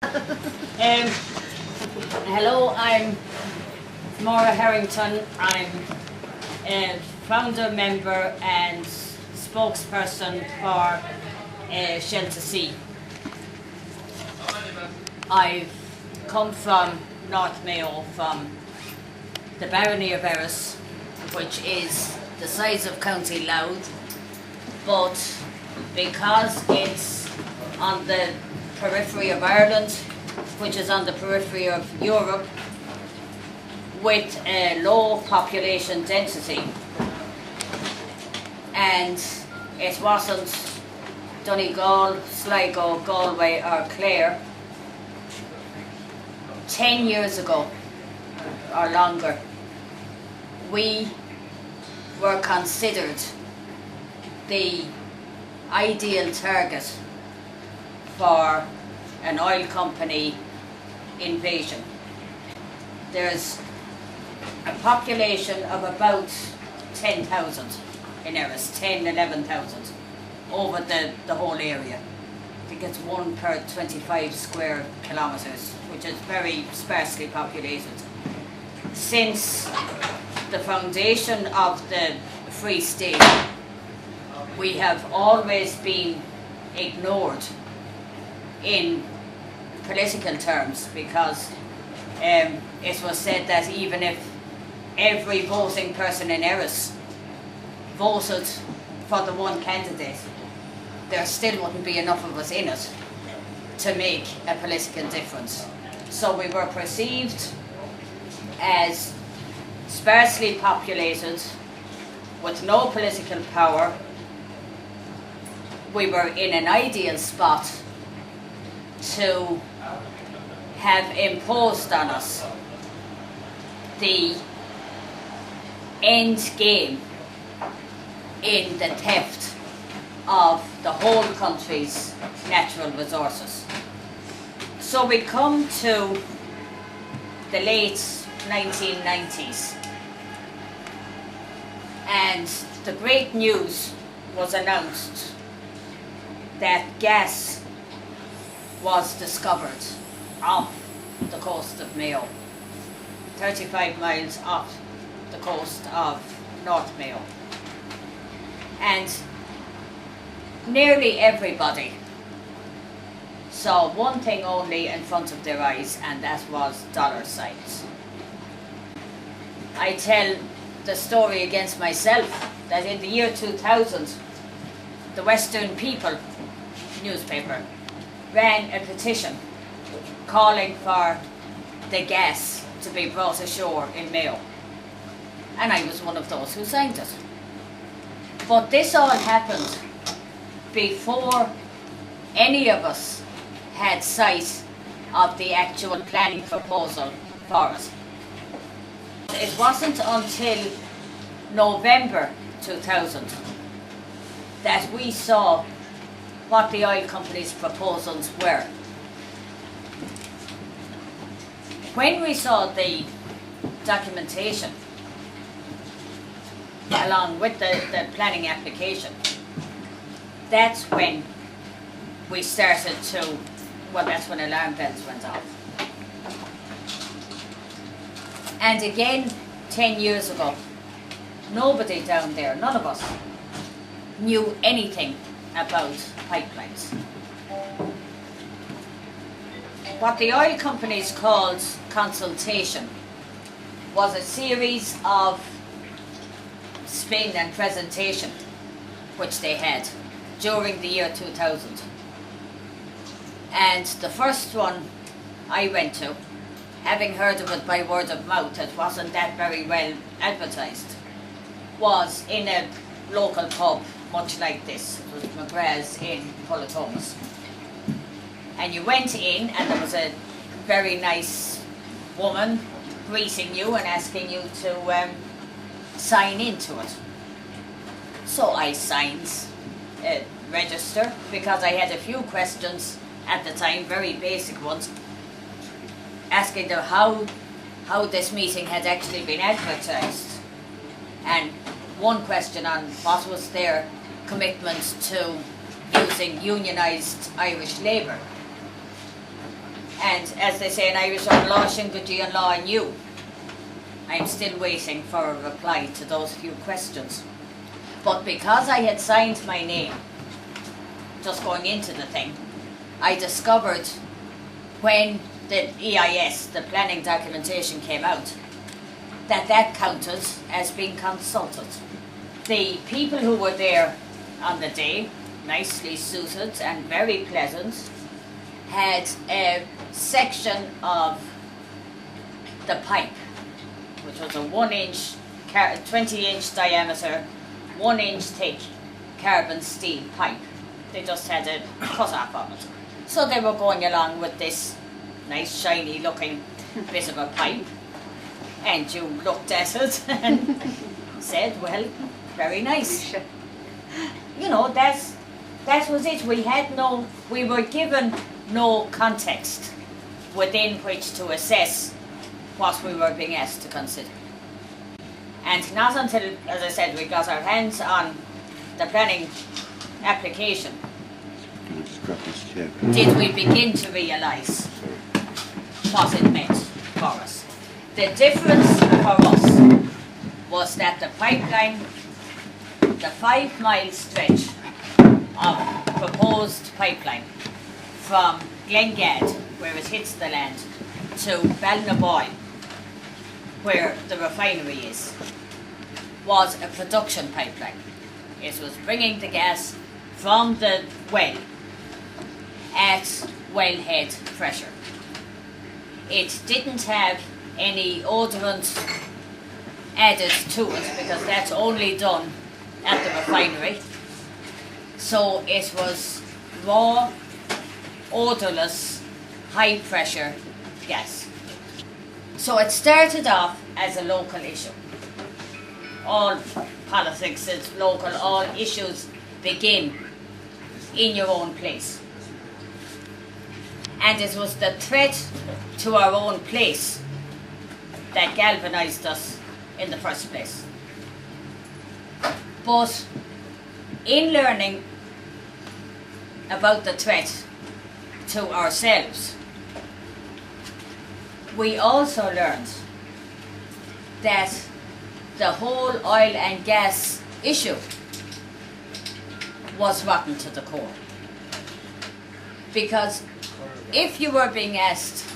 Hello, I'm Maura Harrington. I'm a founder, member and spokesperson for Shelter C. I've come from North Mayo, from the barony of Erris, which is the size of County Louth, but because it's on the periphery of Ireland, which is on the periphery of Europe, with a low population density, and it wasn't Donegal, Sligo, Galway or Clare 10 years ago or longer, we were considered the ideal target for an oil company invasion. There's a population of about 10,000 in Erris, 10, 11,000 over the whole area. I think it's 1 per 25 square kilometres, which is very sparsely populated. Since the foundation of the Free State, we have always been ignored in political terms, because it was said that even if every voting person in Erris voted for the one candidate, there still wouldn't be enough of us in it to make a political difference. So we were perceived as sparsely populated, with no political power. We were in an ideal spot to have imposed on us the end game in the theft of the whole country's natural resources. So we come to the late 1990s, and the great news was announced that gas was discovered off the coast of Mayo, 35 miles off the coast of North Mayo. And nearly everybody saw one thing only in front of their eyes, and that was dollar signs. I tell the story against myself that in the year 2000, the Western People newspaper ran a petition calling for the gas to be brought ashore in Mayo, and I was one of those who signed it. But this all happened before any of us had sight of the actual planning proposal for it. It wasn't until November 2000 that we saw what the oil company's proposals were. When we saw the documentation along with the planning application, that's when we started to, well, that's when alarm bells went off. And again, 10 years ago, nobody down there, none of us, knew anything about pipelines. What the oil companies called consultation was a series of spin and presentation which they had during the year 2000. And the first one I went to, having heard of it by word of mouth, it wasn't that very well advertised, was in a local pub much like this. It was McGrath's in Thomas. And you went in, and there was a very nice woman greeting you and asking you to sign into it. So I signed a register, because I had a few questions at the time, very basic ones, asking them how this meeting had actually been advertised, and one question on what was their commitment to using unionised Irish labour. And as they say in Irish, law Shinguji and law and you. I'm still waiting for a reply to those few questions. But because I had signed my name, just going into the thing, I discovered when the EIS, the planning documentation, came out, that counted as being consulted. The people who were there on the day, nicely suited and very pleasant, had a section of the pipe, which was a 1-inch, 20-inch diameter, 1-inch thick carbon steel pipe. They just had a cut off on it. So they were going along with this nice shiny looking bit of a pipe, and you looked at it and said, well, very nice. You know, that was it. We were given no context within which to assess what we were being asked to consider. And not until, as I said, we got our hands on the planning application did we begin to realise what it meant for us. The difference for us was that the pipeline, the 5-mile stretch of proposed pipeline from Glengad, where it hits the land, to Ballinamore, where the refinery is, was a production pipeline. It was bringing the gas from the well at wellhead pressure. It didn't have any odorant added to it because that's only done at the refinery. So it was raw, odorless, high pressure gas. So it started off as a local issue. All politics is local, all issues begin in your own place. And it was the threat to our own place that galvanised us in the first place. But in learning about the threat to ourselves, we also learned that the whole oil and gas issue was rotten to the core. Because if you were being asked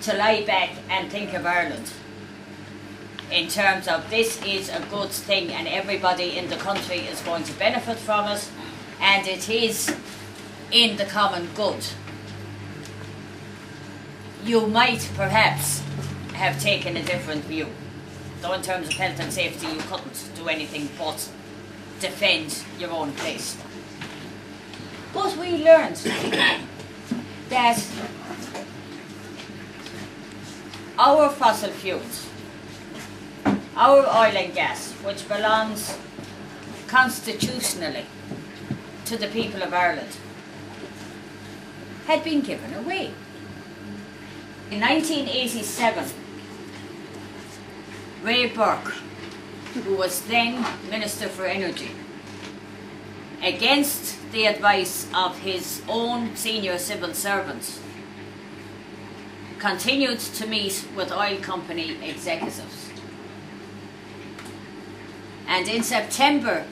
to lie back and think of Ireland in terms of this is a good thing and everybody in the country is going to benefit from it and it is in the common good, you might perhaps have taken a different view. Though in terms of health and safety you couldn't do anything but defend your own place. But we learned that our fossil fuels, our oil and gas, which belongs constitutionally to the people of Ireland, had been given away. In 1987, Ray Burke, who was then Minister for Energy, against the advice of his own senior civil servants, continued to meet with oil company executives. And in September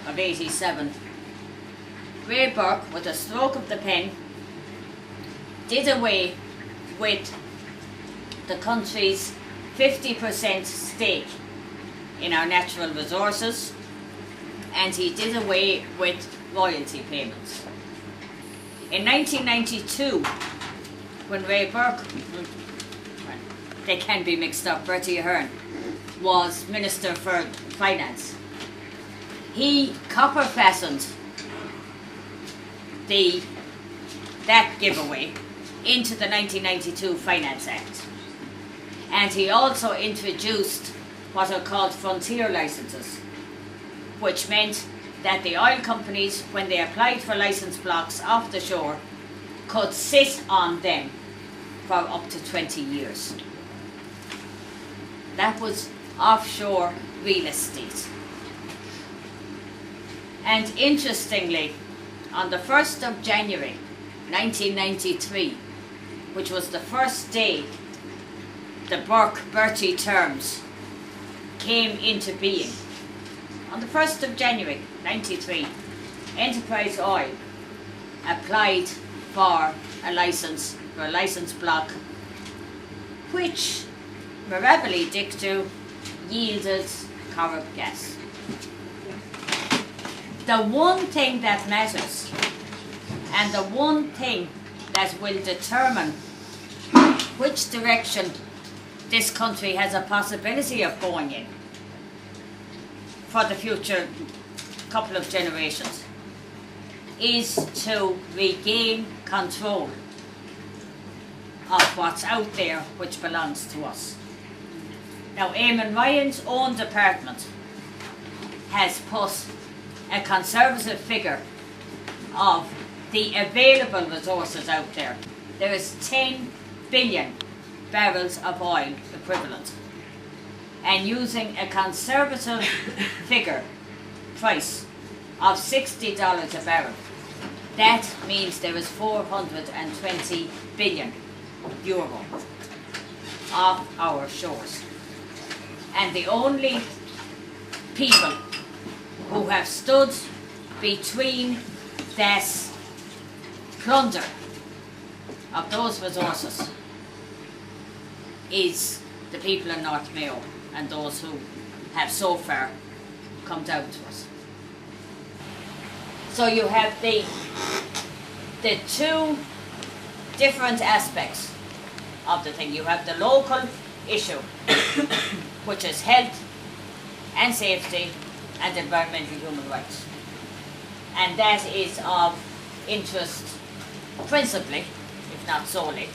of '87, Ray Burke, with a stroke of the pen, did away with the country's 50% stake in our natural resources, and he did away with royalty payments. In 1992, when Ray Burke, they can be mixed up, Bertie Ahern, was Minister for Finance, he copper fastened that giveaway into the 1992 Finance Act. And he also introduced what are called frontier licences, which meant that the oil companies, when they applied for licence blocks off the shore, could sit on them for up to 20 years. That was offshore real estate. And interestingly, on the 1st of January 1993, which was the first day the Burke-Bertie terms came into being, on the 1st of January 93, Enterprise Oil applied for a license block, which mirably dictu yielded Corrib gas. The one thing that matters, and the one thing that will determine which direction this country has a possibility of going in for the future couple of generations, is to regain control of what's out there which belongs to us. Now, Eamon Ryan's own department has put a conservative figure of the available resources out there. There is 10 billion barrels of oil equivalent. And using a conservative figure price of $60 a barrel, that means there is 420 billion euro off our shores. And the only people who have stood between this plunder of those resources is the people in North Mayo and those who have so far come down to us. So you have the two different aspects of the thing. You have the local issue, which is health and safety and environmental human rights. And that is of interest principally, if not solely,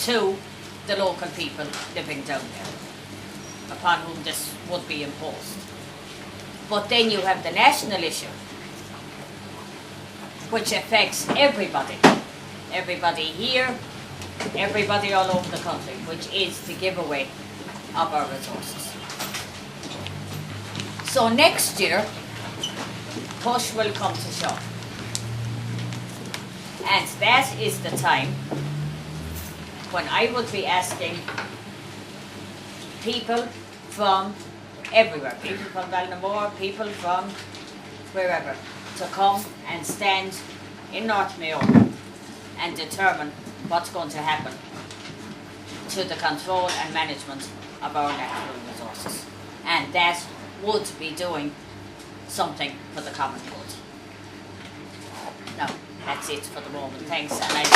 to the local people living down there, upon whom this would be imposed. But then you have the national issue, which affects everybody. Everybody here, everybody all over the country, which is the giveaway of our resources. So next year, push will come to shove. And that is the time when I would be asking people from everywhere, people from Ballinamore, people from wherever, to come and stand in North Mayo and determine what's going to happen to the control and management of our natural resources. And that would be doing something for the common good. Now, that's it for the moment. Thanks. And